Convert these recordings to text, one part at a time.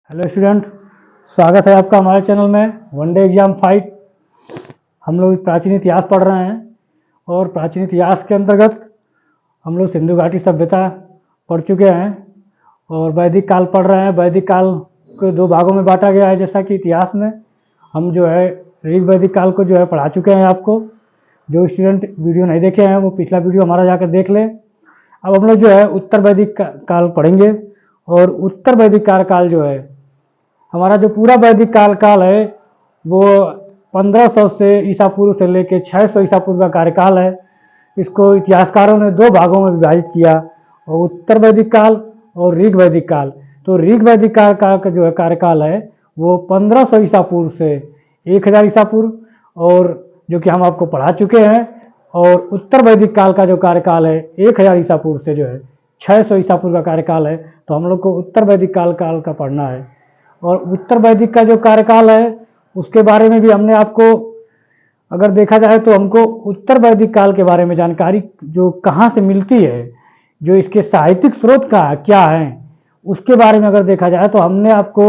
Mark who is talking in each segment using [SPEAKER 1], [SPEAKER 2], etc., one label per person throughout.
[SPEAKER 1] Hello student, स्वागत है आपका हमारे चैनल में वनडे एग्जाम फाइट। हम लोग प्राचीन इतिहास पढ़ रहे हैं और प्राचीन इतिहास के अंतर्गत हम लोग सिंधु घाटी सभ्यता पढ़ चुके हैं और वैदिक काल पढ़ रहे हैं। वैदिक काल को दो भागों में बांटा गया है। जैसा कि इतिहास में हम जो है ऋग वैदिक काल को जो है पढ़ा चुके हैं। आपको जो स्टूडेंट वीडियो नहीं देखे हैं वो पिछला वीडियो हमारा जाकर देख लें। अब हम लोग जो है उत्तर वैदिक काल पढ़ेंगे और उत्तर वैदिक काल जो है हमारा जो पूरा वैदिक काल है वो 1500 से ईसा पूर्व से लेकर 600 ईसा पूर्व का कार्यकाल है। इसको इतिहासकारों ने दो भागों में विभाजित किया, और उत्तर वैदिक काल और ऋग वैदिक काल। तो ऋग वैदिक काल का जो है कार्यकाल है वो 1500 ईसा पूर्व से 1000 ईसा पूर्व, और जो कि हम आपको पढ़ा चुके हैं। और उत्तर वैदिक काल का जो कार्यकाल है 1000 ईसा पूर्व से जो है 600 ईसा पूर्व का कार्यकाल है। तो हम लोग को उत्तर वैदिक काल का पढ़ना है। और उत्तर वैदिक का जो कार्यकाल है उसके बारे में भी हमने आपको, अगर देखा जाए तो हमको उत्तर वैदिक काल के बारे में जानकारी जो कहाँ से मिलती है, जो इसके साहित्यिक स्रोत का क्या है, उसके बारे में अगर देखा जाए तो हमने आपको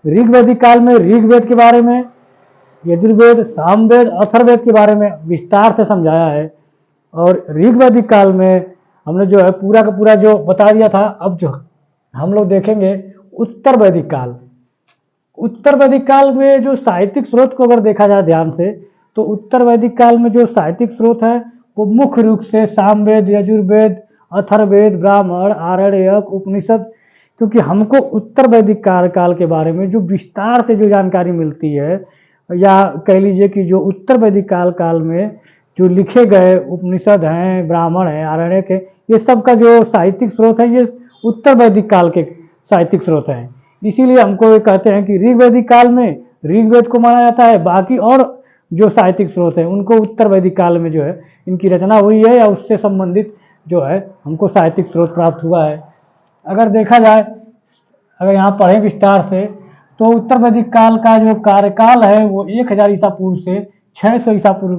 [SPEAKER 1] ऋग वैदिक काल में ऋग्वेद के बारे में, यजुर्वेद, सामवेद, अथर्ववेद के बारे में विस्तार से समझाया है। और ऋग वैदिक काल में हमने जो है पूरा का पूरा जो बता दिया था। अब जो हम लोग देखेंगे उत्तर वैदिक काल। उत्तर वैदिक काल में जो साहित्यिक स्रोत को अगर देखा जाए ध्यान से, तो उत्तर वैदिक काल में जो साहित्यिक स्रोत है वो मुख्य रूप से सामवेद, यजुर्वेद, अथर्ववेद, ब्राह्मण, आरण्यक, उपनिषद। क्योंकि हमको उत्तर वैदिक काल के बारे में जो विस्तार से जो जानकारी मिलती है, या कह लीजिए कि जो उत्तर वैदिक काल में जो लिखे गए उपनिषद हैं, ब्राह्मण हैं, आरण्यक है, ये सब का जो साहित्यिक स्रोत है ये उत्तर वैदिक काल के साहित्यिक स्रोत हैं। इसीलिए हमको ये कहते हैं कि ऋग वैदिक काल में ऋग्वेद को माना जाता है, बाकी और जो साहित्यिक स्रोत हैं उनको उत्तर वैदिक काल में जो है इनकी रचना हुई है, या उससे संबंधित जो है हमको साहित्यिक स्रोत प्राप्त हुआ है। अगर देखा जाए, अगर यहाँ पढ़ें विस्तार से, तो उत्तर वैदिक काल का जो कार्यकाल है वो 1000 ईसा पूर्व से 600 ईसा पूर्व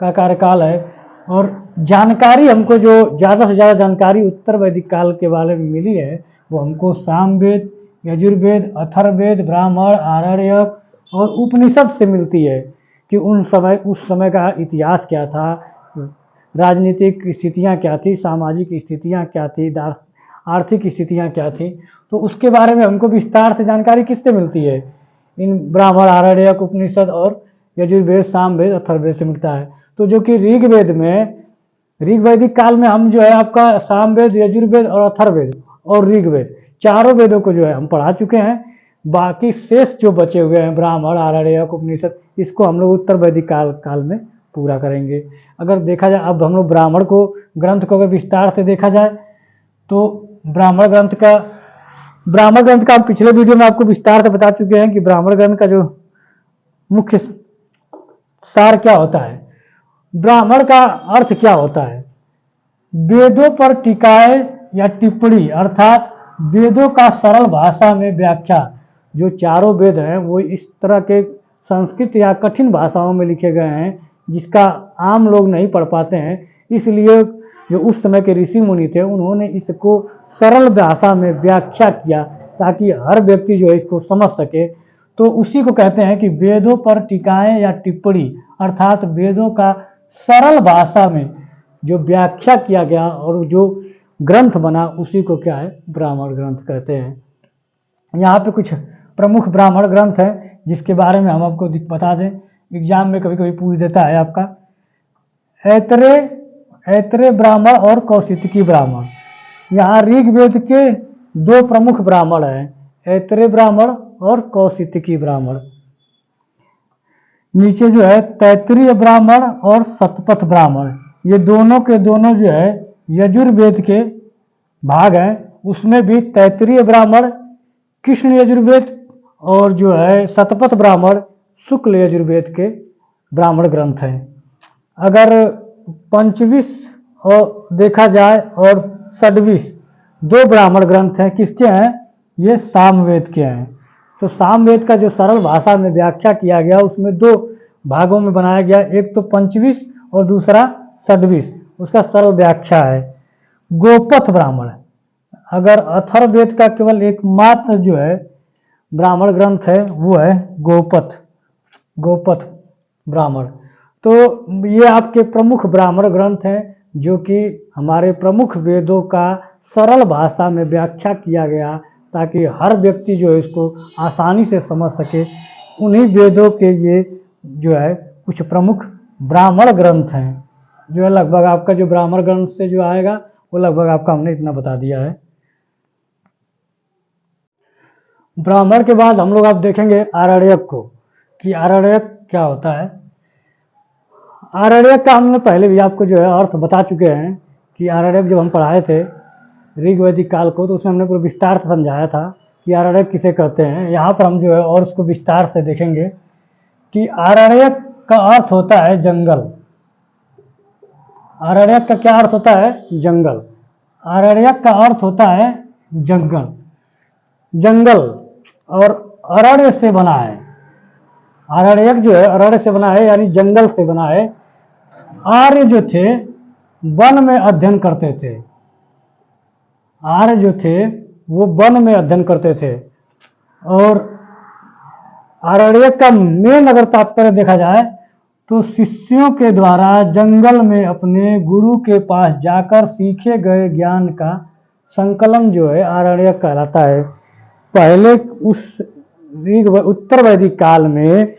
[SPEAKER 1] का कार्यकाल है। और जानकारी हमको जो ज़्यादा से ज़्यादा जानकारी उत्तर वैदिक काल के बारे में मिली है वो हमको सामवेद, यजुर्वेद, अथर्ववेद, ब्राह्मण, आरण्यक और उपनिषद से मिलती है कि उस समय का इतिहास क्या था, राजनीतिक स्थितियाँ क्या थी, सामाजिक स्थितियाँ क्या थी, आर्थिक स्थितियाँ क्या थी। तो उसके बारे में हमको विस्तार से जानकारी किससे मिलती है? इन ब्राह्मण, आरण्यक, उपनिषद और यजुर्वेद, सामवेद, अथर्ववेद से मिलता है। तो जो कि ऋग्वेद में, ऋग वैदिक काल में हम जो है आपका सामवेद, यजुर्वेद और अथर्ववेद और ऋग्वेद चारों वेदों को जो है हम पढ़ा चुके हैं। बाकी शेष जो बचे हुए हैं ब्राह्मण, आरण्यक, उपनिषद, इसको हम लोग उत्तर वैदिक काल में पूरा करेंगे। अगर देखा जाए, अब हम लोग ब्राह्मण को ग्रंथ को अगर विस्तार से देखा जाए तो ब्राह्मण ग्रंथ का हम पिछले वीडियो में आपको विस्तार से बता चुके हैं कि ब्राह्मण ग्रंथ का जो मुख्य सार क्या होता है, ब्राह्मण का अर्थ क्या होता है। वेदों पर टीकाएं या टिप्पणी, अर्थात वेदों का सरल भाषा में व्याख्या। जो चारों वेद हैं वो इस तरह के संस्कृत या कठिन भाषाओं में लिखे गए हैं जिसका आम लोग नहीं पढ़ पाते हैं। इसलिए जो उस समय के ऋषि मुनि थे उन्होंने इसको सरल भाषा में व्याख्या किया ताकि हर व्यक्ति जो है इसको समझ सके। तो उसी को कहते हैं कि वेदों पर टीकाएं या टिप्पणी, अर्थात वेदों का सरल भाषा में जो व्याख्या किया गया और जो ग्रंथ बना उसी को क्या है, ब्राह्मण ग्रंथ कहते हैं। यहाँ पे कुछ प्रमुख ब्राह्मण ग्रंथ हैं जिसके बारे में हम आपको बता दें, एग्जाम में कभी कभी पूछ देता है आपका। ऐतरेय ब्राह्मण और कौशितकी ब्राह्मण। यहाँ ऋग्वेद के दो प्रमुख ब्राह्मण हैं, ऐतरेय ब्राह्मण और कौशितकी ब्राह्मण। नीचे जो है तैत्तिरीय ब्राह्मण और शतपथ ब्राह्मण, ये दोनों के दोनों जो है यजुर्वेद के भाग हैं। उसमें भी तैत्तिरीय ब्राह्मण कृष्ण यजुर्वेद और जो है शतपथ ब्राह्मण शुक्ल यजुर्वेद के ब्राह्मण ग्रंथ हैं। अगर पंचविश और देखा जाए और षड्विश, दो ब्राह्मण ग्रंथ हैं, किसके हैं? ये सामवेद के हैं। तो सामवेद का जो सरल भाषा में व्याख्या किया गया उसमें दो भागों में बनाया गया, एक तो पंचविश और दूसरा षड्विश, उसका सरल व्याख्या है। गोपथ ब्राह्मण, अगर अथर्ववेद का केवल एकमात्र जो है ब्राह्मण ग्रंथ है वो है गोपथ ब्राह्मण। तो ये आपके प्रमुख ब्राह्मण ग्रंथ हैं जो कि हमारे प्रमुख वेदों का सरल भाषा में व्याख्या किया गया ताकि हर व्यक्ति जो है इसको आसानी से समझ सके। उन्हीं वेदों के ये जो है कुछ प्रमुख ब्राह्मण ग्रंथ हैं, जो है लगभग आपका जो ब्राह्मण ग्रंथ से जो आएगा वो लगभग आपका हमने इतना बता दिया है। ब्राह्मण के बाद हम लोग आप देखेंगे आरण्यक को, कि आरण्यक क्या होता है। आरण्यक का हमने पहले भी आपको जो है अर्थ बता चुके हैं कि आरण्यक जब हम पढ़ाए थे ऋग वैदिक काल को, तो उसमें हमने पूरा विस्तार से समझाया था कि आरण्यक किसे कहते हैं। यहाँ पर हम जो है और उसको विस्तार से देखेंगे कि आरण्यक का अर्थ होता है जंगल। आरण्यक का क्या अर्थ होता है? जंगल। आरण्यक का अर्थ होता है जंगल। जंगल और अरण्य से बना है। आरण्यक जो है अरण्य से बना है, यानी जंगल से बना है। आर्य जो थे वन में अध्ययन करते थे। आर्य जो थे वो वन में अध्ययन करते थे। और आरण्यक का मेन अगर तात्पर्य देखा जाए तो शिष्यों के द्वारा जंगल में अपने गुरु के पास जाकर सीखे गए ज्ञान का संकलन जो है आरण्यक कहलाता है। पहले उस उत्तर वैदिक काल में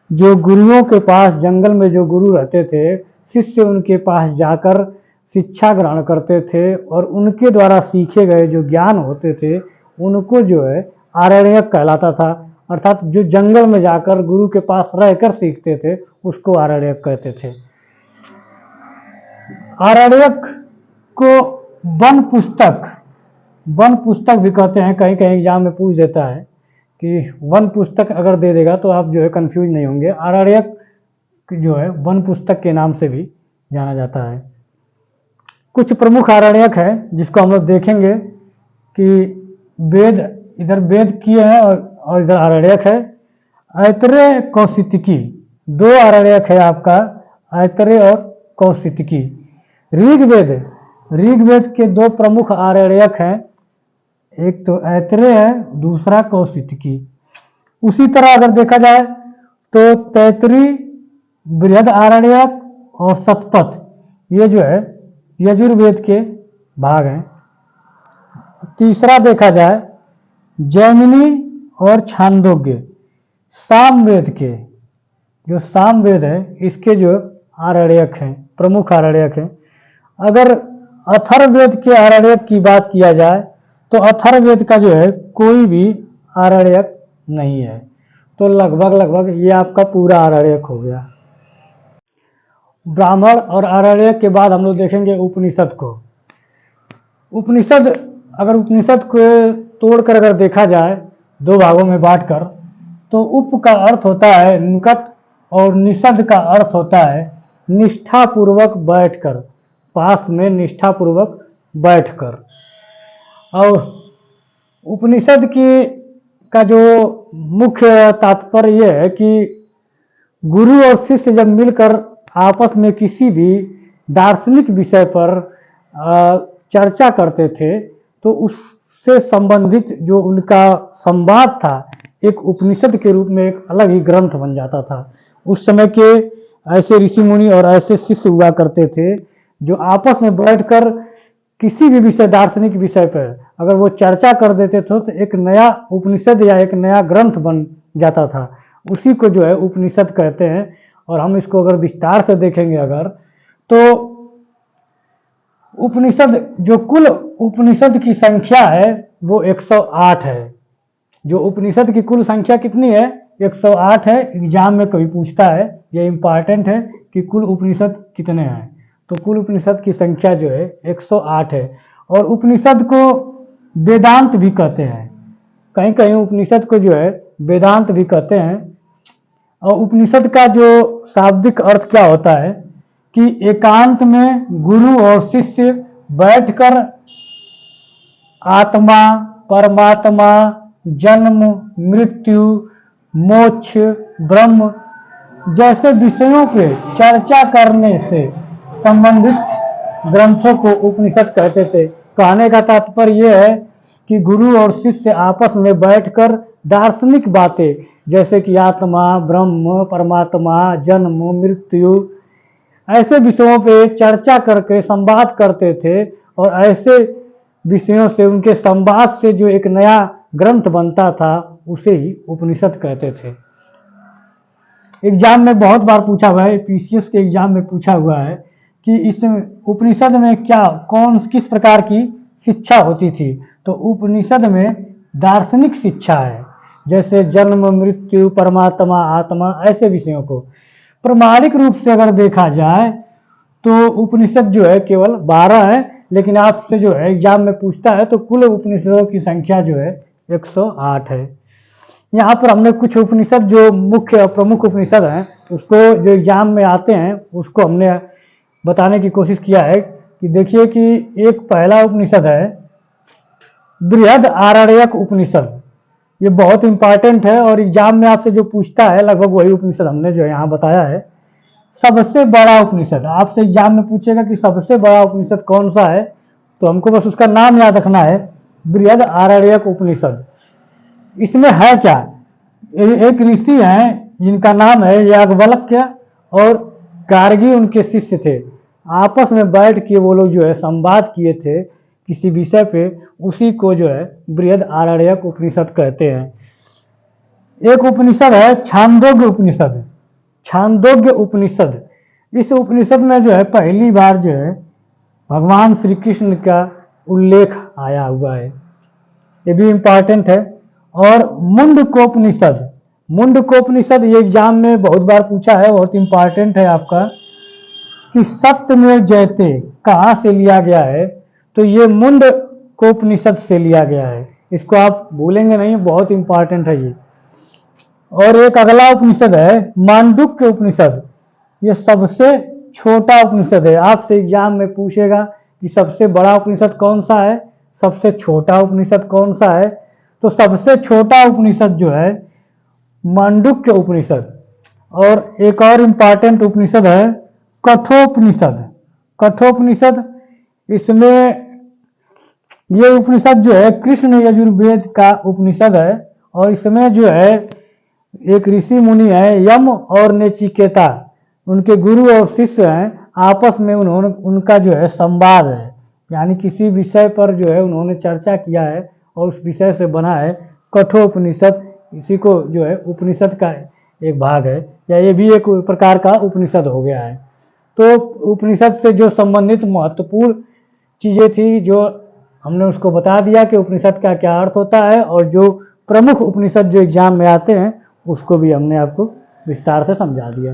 [SPEAKER 1] जो गुरुओं के पास जंगल में जो गुरु रहते थे, शिष्य उनके पास जाकर शिक्षा ग्रहण करते थे और उनके द्वारा सीखे गए जो ज्ञान होते थे उनको जो है आरण्यक कहलाता था। अर्थात जो जंगल में जाकर गुरु के पास रहकर सीखते थे उसको आरण्यक कहते थे। आरण्यक को वन पुस्तक भी कहते हैं। कहीं कहीं एग्जाम में पूछ देता है कि वन पुस्तक अगर दे देगा तो आप जो है कंफ्यूज नहीं होंगे। आरण्यक जो है वन पुस्तक के नाम से भी जाना जाता है। कुछ प्रमुख आरण्यक है जिसको हम लोग देखेंगे कि वेद, इधर वेद किए हैं और इधर आरण्यक है। ऐतरेय कौशितकी, दो आरण्यक है आपका, ऐतरेय और कौशितकी। ऋग्वेद के दो प्रमुख आरण्यक हैं, एक तो ऐतरेय है, दूसरा कौशितकी। उसी तरह अगर देखा जाए तो तैतरी, बृहद आरण्यक और शतपथ ये जो है यजुर्वेद के भाग हैं। तीसरा देखा जाए जैमिनी और छांदोग्य, सामवेद के, जो सामवेद है इसके जो आरण्यक हैं, प्रमुख आरण्यक हैं। अगर अथर्ववेद के आरण्यक की बात किया जाए तो अथर्ववेद का जो है कोई भी आरण्यक नहीं है। तो लगभग ये आपका पूरा आरण्यक हो गया। ब्राह्मण और आरण्यक के बाद हम लोग देखेंगे उपनिषद को। उपनिषद को तोड़कर अगर देखा जाए दो भागों में बांटकर, तो उप का अर्थ होता है निकट और निषद का अर्थ होता है निष्ठापूर्वक बैठकर, पास में निष्ठापूर्वक बैठकर। और उपनिषद का जो मुख्य तात्पर्य यह है कि गुरु और शिष्य जब मिलकर आपस में किसी भी दार्शनिक विषय पर चर्चा करते थे तो उससे संबंधित जो उनका संवाद था एक उपनिषद के रूप में एक अलग ही ग्रंथ बन जाता था। उस समय के ऐसे ऋषि मुनि और ऐसे शिष्य हुआ करते थे जो आपस में बैठकर किसी भी विषय, दार्शनिक विषय पर अगर वो चर्चा कर देते थे तो एक नया उपनिषद या एक नया ग्रंथ बन जाता था। उसी को जो है उपनिषद कहते हैं। और हम इसको अगर विस्तार से देखेंगे अगर, तो उपनिषद, जो कुल उपनिषद की संख्या है वो 108 है। जो उपनिषद की कुल संख्या कितनी है? 108 है। एग्जाम में कभी पूछता है, ये इंपॉर्टेंट है कि कुल उपनिषद कितने हैं। तो कुल उपनिषद की संख्या जो है 108 है। और उपनिषद को वेदांत भी कहते हैं। कहीं कहीं उपनिषद को जो है वेदांत भी कहते हैं। और उपनिषद का जो शाब्दिक अर्थ क्या होता है कि एकांत में गुरु और शिष्य बैठकर आत्मा, परमात्मा, जन्म, मृत्यु, मोक्ष, ब्रह्म जैसे विषयों पे चर्चा करने से संबंधित ग्रंथों को उपनिषद कहते थे। कहने का तात्पर्य यह है कि गुरु और शिष्य आपस में बैठकर दार्शनिक बातें जैसे कि आत्मा, ब्रह्म, परमात्मा, जन्म, मृत्यु, ऐसे विषयों पे चर्चा करके संवाद करते थे और ऐसे विषयों से, उनके संवाद से जो एक नया ग्रंथ बनता था उसे ही उपनिषद कहते थे। एग्जाम में बहुत बार पूछा हुआ है, पीसीएस के एग्जाम में पूछा हुआ है कि इस उपनिषद में क्या किस प्रकार की शिक्षा होती थी। तो उपनिषद में दार्शनिक शिक्षा है, जैसे जन्म, मृत्यु, परमात्मा, आत्मा, ऐसे विषयों को। प्रमाणिक रूप से अगर देखा जाए तो उपनिषद जो है केवल 12 है, लेकिन आपसे जो है एग्जाम में पूछता है तो कुल उपनिषदों की संख्या जो है 108 है। यहाँ पर हमने कुछ उपनिषद जो मुख्य और प्रमुख उपनिषद हैं उसको, जो एग्जाम में आते हैं, उसको हमने बताने की कोशिश किया है। कि देखिए कि एक पहला उपनिषद है बृहद आरण्यक उपनिषद। ये बहुत इंपॉर्टेंट है और एग्जाम में आपसे जो पूछता है लगभग वही उपनिषद हमने जो यहाँ बताया है। सबसे बड़ा उपनिषद, आपसे एग्जाम में पूछेगा कि सबसे बड़ा उपनिषद कौन सा है, तो हमको बस उसका नाम याद रखना है, बृहद आरण्यक उपनिषद। इसमें है क्या, एक ऋषि हैं जिनका नाम है याज्ञवल्क्य और गार्गी उनके शिष्य थे। आपस में बैठ के वो लोग जो है संवाद किए थे किसी विषय पे, उसी को जो है बृहद आरण्यक उपनिषद कहते हैं। एक उपनिषद है छांदोग्य उपनिषद। छांदोग्य उपनिषद, इस उपनिषद में जो है पहली बार जो है भगवान श्री कृष्ण का उल्लेख आया हुआ है, ये भी इंपॉर्टेंट है। और मुंडकोपनिषद, मुंडकोपनिषद ये एग्जाम में बहुत बार पूछा है, बहुत इंपॉर्टेंट है आपका, कि सत्यमेव जयते कहाँ से लिया गया है, तो ये मुंडकोपनिषद से लिया गया है। इसको आप भूलेंगे नहीं, बहुत इंपॉर्टेंट है ये। और एक अगला उपनिषद है मांडुक्य उपनिषद। ये सबसे छोटा उपनिषद है। आपसे एग्जाम में पूछेगा कि सबसे बड़ा उपनिषद कौन सा है, सबसे छोटा उपनिषद कौन सा है, तो सबसे छोटा उपनिषद जो है मांडुक्य उपनिषद। और एक और इम्पॉर्टेंट उपनिषद है कठोपनिषद। कठोपनिषद, इसमें ये उपनिषद जो है कृष्ण यजुर्वेद का उपनिषद है और इसमें जो है एक ऋषि मुनि है यम और नचिकेता, उनके गुरु और शिष्य हैं, आपस में उनका जो है संवाद है, यानी किसी विषय पर जो है उन्होंने चर्चा किया है और उस विषय से बना है कठोपनिषद। इसी को जो है उपनिषद का एक भाग है, या ये भी एक प्रकार का उपनिषद हो गया है। तो उपनिषद से जो संबंधित महत्वपूर्ण चीज़ें थी जो हमने उसको बता दिया कि उपनिषद का क्या अर्थ होता है, और जो प्रमुख उपनिषद जो एग्जाम में आते हैं उसको भी हमने आपको विस्तार से समझा दिया।